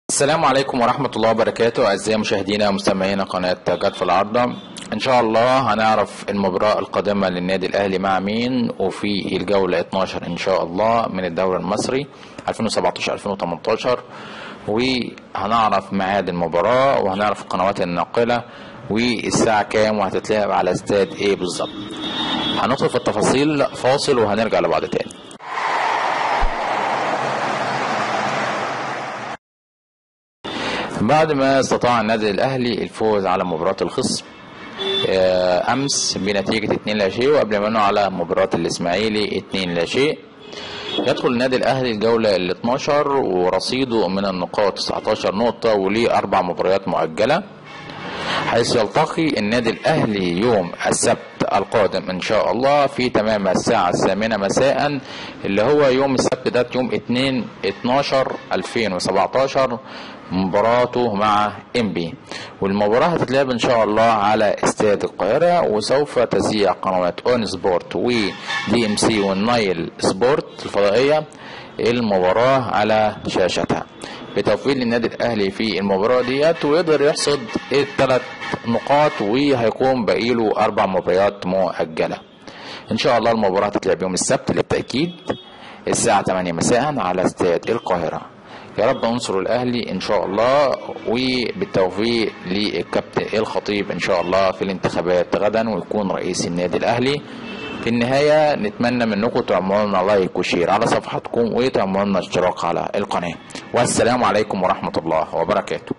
السلام عليكم ورحمة الله وبركاته. أعزائي مشاهدينا ومستمعينا قناة جد في العارضة، إن شاء الله هنعرف المباراة القادمة للنادي الأهلي مع مين، وفي الجولة 12 إن شاء الله من الدوري المصري 2017-2018، وهنعرف ميعاد المباراة وهنعرف القنوات الناقلة والساعة كام وهتتلعب على استاد إيه بالظبط. هندخل في التفاصيل، فاصل وهنرجع لبعض تاني. بعد ما استطاع النادي الأهلي الفوز على مباراة الخصم أمس بنتيجة 2-0، وقبل منه على مباراة الإسماعيلي 2-0، يدخل النادي الأهلي الجولة ال 12 ورصيده من النقاط 19 نقطة وليه 4 مباريات مؤجلة، حيث يلتقي النادي الأهلي يوم السبت القادم إن شاء الله في تمام الساعة 8 مساء، اللي هو يوم السبت ده يوم 2/12/2017، مباراته مع إنبي. والمباراة هتتلعب إن شاء الله على استاد القاهرة، وسوف تذيع قنوات أون سبورت ودي ام سي والنايل سبورت الفضائية المباراة على شاشتها. بتوفيق للنادي الأهلي في المباراة ديت، ويقدر يحصد 3 نقاط وهيكون باقيله 4 مباريات مؤجلة. إن شاء الله المباراة هتتلعب يوم السبت للتأكيد الساعة 8 مساء على استاد القاهرة. يا رب انصروا الأهلي إن شاء الله، وبالتوفيق للكابتن الخطيب إن شاء الله في الانتخابات غدا ويكون رئيس النادي الأهلي. في النهاية نتمنى منكم تعملوا لنا لايك وشير على صفحتكم وتعملوا لنا اشتراك على القناة، والسلام عليكم ورحمة الله وبركاته.